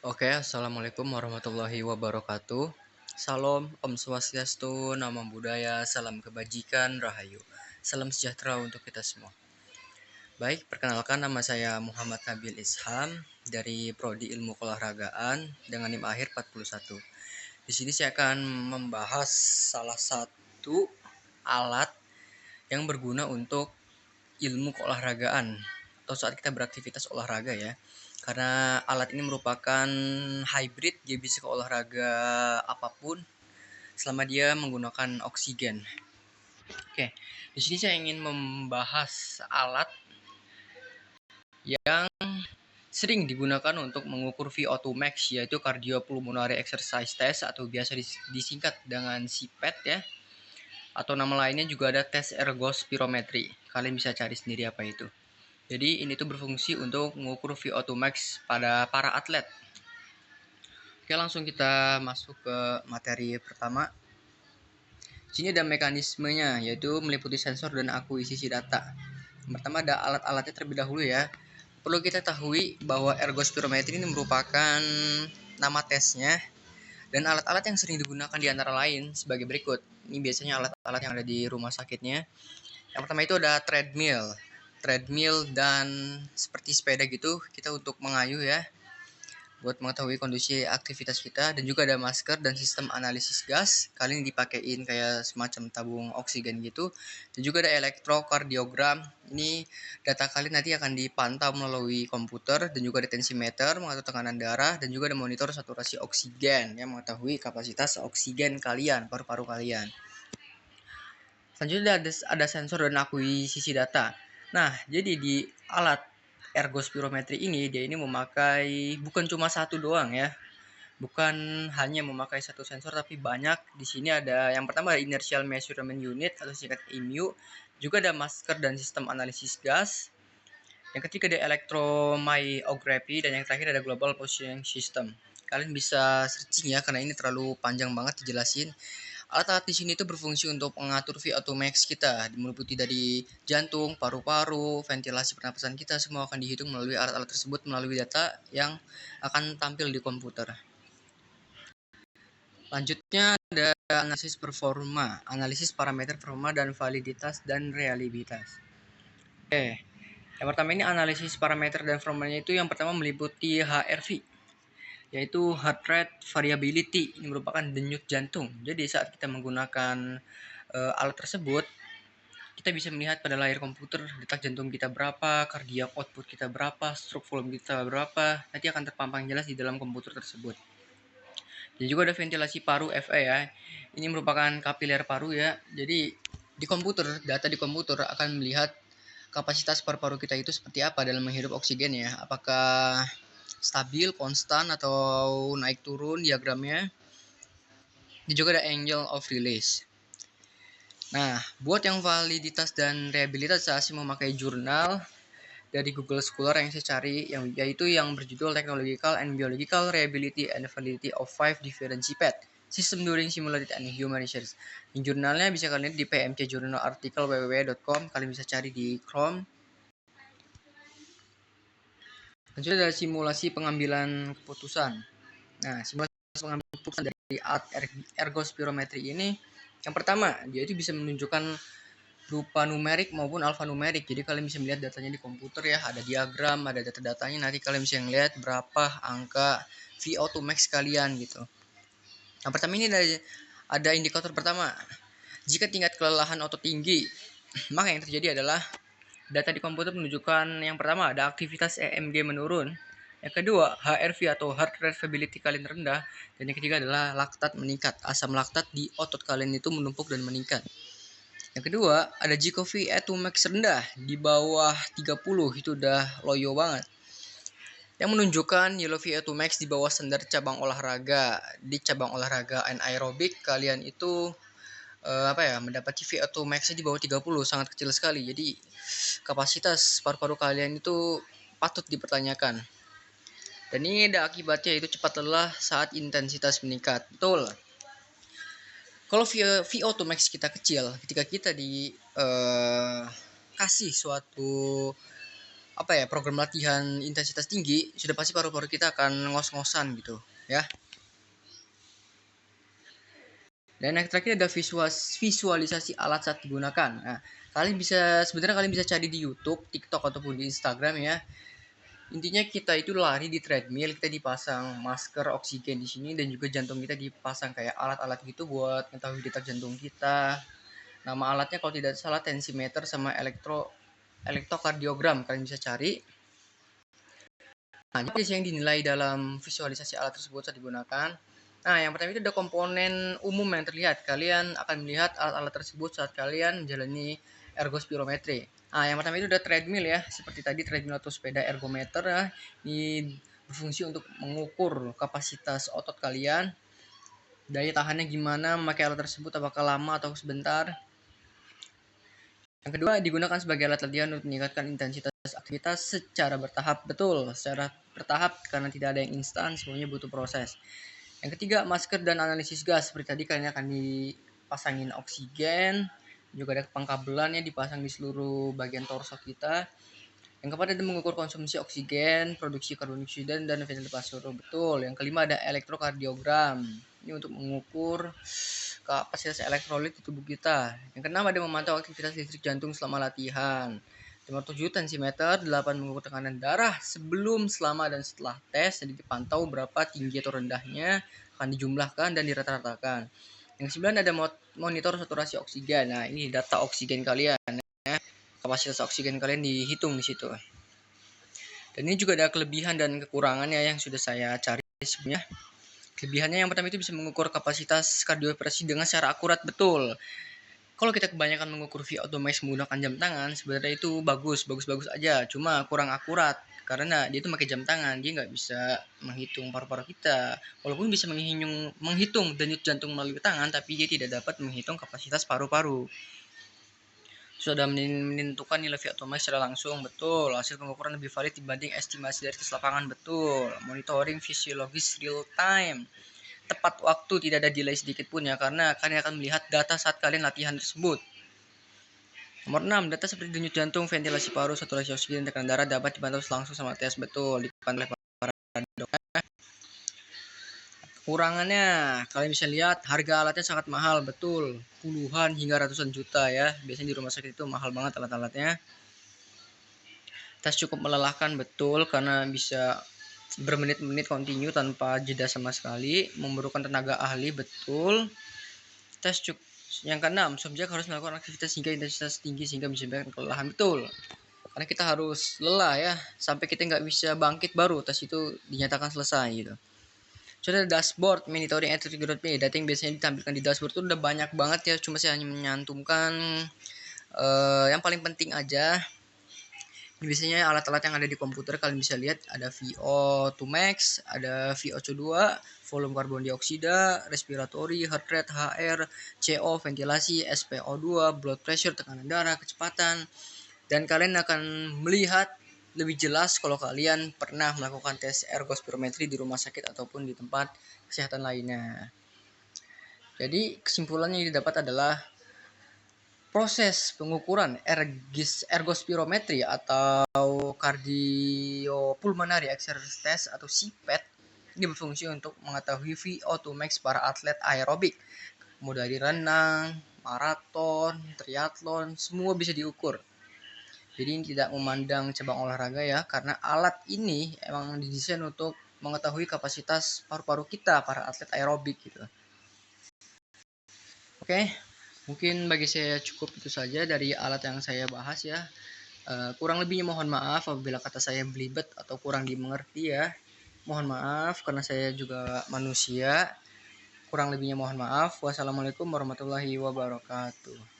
Oke, assalamualaikum warahmatullahi wabarakatuh. Salam, Om Swastiastu, Namo Buddhaya, salam kebajikan, Rahayu. Salam sejahtera untuk kita semua. Baik, perkenalkan nama saya Muhammad Nabil Isham dari Prodi Ilmu Keolahragaan dengan NIM akhir 41. Di sini saya akan membahas salah satu alat yang berguna untuk ilmu keolahragaan atau saat kita beraktivitas olahraga ya. Karena alat ini merupakan hybrid, dia bisa ke olahraga apapun selama dia menggunakan oksigen. Oke, di sini saya ingin membahas alat yang sering digunakan untuk mengukur VO2 max, yaitu cardiopulmonary exercise test atau biasa disingkat dengan CPET ya. Atau nama lainnya juga ada tes ergospirometri. Kalian bisa cari sendiri apa itu. Jadi ini tuh berfungsi untuk mengukur VO2 max pada para atlet. Oke, langsung kita masuk ke materi pertama. Sini ada mekanismenya, yaitu meliputi sensor dan akuisisi data. Yang pertama ada alat-alatnya terlebih dahulu ya. Perlu kita ketahui bahwa ergospirometri ini merupakan nama tesnya dan alat-alat yang sering digunakan di antara lain sebagai berikut. Ini biasanya alat-alat yang ada di rumah sakitnya. Yang pertama itu ada treadmill dan seperti sepeda gitu, kita untuk mengayuh ya, buat mengetahui kondisi aktivitas kita. Dan juga ada masker dan sistem analisis gas, kalian dipakein kayak semacam tabung oksigen gitu. Dan juga ada elektrokardiogram, ini data kalian nanti akan dipantau melalui komputer. Dan juga ada tensimeter mengatur tekanan darah, dan juga ada monitor saturasi oksigen yang mengetahui kapasitas oksigen kalian, paru-paru kalian. Selanjutnya ada sensor dan akuisisi data. Nah, jadi di alat ergospirometri ini, dia ini memakai bukan cuma satu doang ya. Bukan hanya memakai satu sensor, tapi banyak. Di sini ada yang pertama inertial measurement unit atau singkat IMU. Juga ada masker dan sistem analisis gas. Yang ketiga ada electromyography, dan yang terakhir ada global positioning system. Kalian bisa searching ya, karena ini terlalu panjang banget dijelasin. Alat-alat di sini itu berfungsi untuk mengatur VO2 max kita, meliputi dari jantung, paru-paru, ventilasi pernapasan kita, semua akan dihitung melalui alat-alat tersebut melalui data yang akan tampil di komputer. Lanjutnya ada analisis performa, analisis parameter performa dan validitas dan reliabilitas. Oke, yang pertama ini analisis parameter dan performanya itu yang pertama meliputi HRV, yaitu heart rate variability. Ini merupakan denyut jantung. Jadi saat kita menggunakan alat tersebut, kita bisa melihat pada layar komputer detak jantung kita berapa, cardiac output kita berapa, stroke volume kita berapa. Nanti akan terpampang jelas di dalam komputer tersebut. Dan juga ada ventilasi paru FA ya. Ini merupakan kapiler paru ya. Jadi di komputer, data di komputer akan melihat kapasitas paru-paru kita itu seperti apa dalam menghirup oksigen ya. Apakah stabil, konstan, atau naik turun diagramnya. Ini juga ada angle of release. Nah, buat yang validitas dan reliabilitas, saya masih memakai jurnal dari Google Scholar yang saya cari, yaitu yang berjudul Technological and Biological Reliability and Validity of 5 Different CPET System During Simulated and Human Research. Di jurnalnya bisa kalian lihat di PMC Journal Article www.com, kalian bisa cari di Chrome. Selanjutnya ada simulasi pengambilan keputusan. Nah, simulasi pengambilan keputusan dari alat ergospirometri ini, yang pertama, dia itu bisa menunjukkan berupa numerik maupun alfanumerik. Jadi kalian bisa melihat datanya di komputer ya, ada diagram, ada data-datanya, nanti kalian bisa melihat berapa angka VO2 max kalian gitu. Yang pertama ini ada indikator pertama. Jika tingkat kelelahan otot tinggi, maka yang terjadi adalah data di komputer menunjukkan yang pertama ada aktivitas EMG menurun. Yang kedua, HRV atau heart rate variability kalian rendah. Dan yang ketiga adalah laktat meningkat. Asam laktat di otot kalian itu menumpuk dan meningkat. Yang kedua, ada GCOV-A2 max rendah di bawah 30, itu udah loyo banget. Yang menunjukkan yellow VO2 max di bawah standar cabang olahraga. Di cabang olahraga anaerobik kalian itu mendapati VO2 max di bawah 30, sangat kecil sekali. Jadi kapasitas paru-paru kalian itu patut dipertanyakan. Dan ini ada akibatnya, yaitu cepat lelah saat intensitas meningkat. Betul. Kalau VO2 max kita kecil, ketika kita kasih suatu program latihan intensitas tinggi, sudah pasti paru-paru kita akan ngos-ngosan gitu ya. Dan yang terakhir ada visualisasi alat saat digunakan. Nah, kalian bisa cari di YouTube, TikTok ataupun di Instagram ya. Intinya kita itu lari di treadmill, kita dipasang masker oksigen di sini dan juga jantung kita dipasang kayak alat-alat gitu buat mengetahui detak jantung kita. Nama alatnya kalau tidak salah tensimeter sama elektrokardiogram, kalian bisa cari. Nah, apa sih yang dinilai dalam visualisasi alat tersebut saat digunakan? Nah, yang pertama itu ada komponen umum yang terlihat. Kalian akan melihat alat-alat tersebut saat kalian menjalani ergospirometri. Nah, yang pertama itu ada treadmill ya. Seperti tadi treadmill atau sepeda ergometer ya. Ini berfungsi untuk mengukur kapasitas otot kalian. Daya tahannya gimana memakai alat tersebut, apakah lama atau sebentar. Yang kedua, digunakan sebagai alat latihan untuk meningkatkan intensitas aktivitas secara bertahap. Betul, secara bertahap karena tidak ada yang instan, semuanya butuh proses. Yang ketiga, masker dan analisis gas. Seperti tadi kalian akan dipasangin oksigen, juga ada pengkabelannya dipasang di seluruh bagian torso kita. Yang keempat ada mengukur konsumsi oksigen, produksi karbon dioksida dan ventilasi paru. Betul. Yang kelima ada elektrokardiogram. Ini untuk mengukur kapasitas elektrolit di tubuh kita. Yang keenam ada memantau aktivitas listrik jantung selama latihan. Nomor 7 tensimeter, 8 mengukur tekanan darah sebelum, selama, dan setelah tes. Jadi dipantau berapa tinggi atau rendahnya, akan dijumlahkan dan dirata-ratakan. Yang 9 ada monitor saturasi oksigen. Nah, ini data oksigen kalian ya. Kapasitas oksigen kalian dihitung di situ. Dan ini juga ada kelebihan dan kekurangannya yang sudah saya cari sebelumnya. Kelebihannya yang pertama itu bisa mengukur kapasitas kardioversi dengan secara akurat. Betul. Kalau kita kebanyakan mengukur VO2 max menggunakan jam tangan, sebenarnya itu bagus aja, cuma kurang akurat karena dia itu pakai jam tangan, dia nggak bisa menghitung paru-paru kita. Walaupun bisa menghitung denyut jantung melalui tangan, tapi dia tidak dapat menghitung kapasitas paru-paru. Sudah menentukan nilai VO2 max secara langsung. Betul. Hasil pengukuran lebih valid dibanding estimasi dari tes lapangan. Betul. Monitoring fisiologis real time, tepat waktu, tidak ada delay sedikit pun ya, karena kalian akan melihat data saat kalian latihan tersebut. Nomor 6, data seperti denyut jantung, ventilasi paru, saturasi oksigen, tekanan darah dapat dipantau langsung sama tes. Betul, dipantau oleh para dokter. Kekurangannya, kalian bisa lihat harga alatnya sangat mahal. Betul, puluhan hingga ratusan juta ya. Biasanya di rumah sakit itu mahal banget alat-alatnya. Tes cukup melelahkan, betul, karena bisa bermenit-menit kontinu tanpa jeda sama sekali, memerlukan tenaga ahli. Betul. Tes cukup. Yang keenam, subjek harus melakukan aktivitas hingga intensitas tinggi sehingga menyebabkan kelelahan. Betul, karena kita harus lelah ya, sampai kita nggak bisa bangkit baru tes itu dinyatakan selesai gitu. Sudah ada dashboard monitoring activity growth pay. Data yang biasanya ditampilkan di dashboard itu udah banyak banget ya, cuma saya hanya menyantumkan yang paling penting aja. Biasanya alat-alat yang ada di komputer kalian bisa lihat ada VO2 max, ada VO2, volume karbon dioksida, respiratory, heart rate, HR, CO, ventilasi, SpO2, blood pressure, tekanan darah, kecepatan. Dan kalian akan melihat lebih jelas kalau kalian pernah melakukan tes ergospirometri di rumah sakit ataupun di tempat kesehatan lainnya. Jadi kesimpulannya yang didapat adalah proses pengukuran ergospirometri atau cardiopulmonary exercise test atau CPET ini berfungsi untuk mengetahui VO2 max para atlet aerobik, mulai dari renang, maraton, triathlon, semua bisa diukur. Jadi ini tidak memandang cabang olahraga ya, karena alat ini emang didesain untuk mengetahui kapasitas paru-paru kita para atlet aerobik gitu. Oke. Mungkin bagi saya cukup itu saja dari alat yang saya bahas ya. Kurang lebihnya mohon maaf apabila kata saya belibet atau kurang dimengerti ya. Mohon maaf karena saya juga manusia. Kurang lebihnya mohon maaf. Wassalamualaikum warahmatullahi wabarakatuh.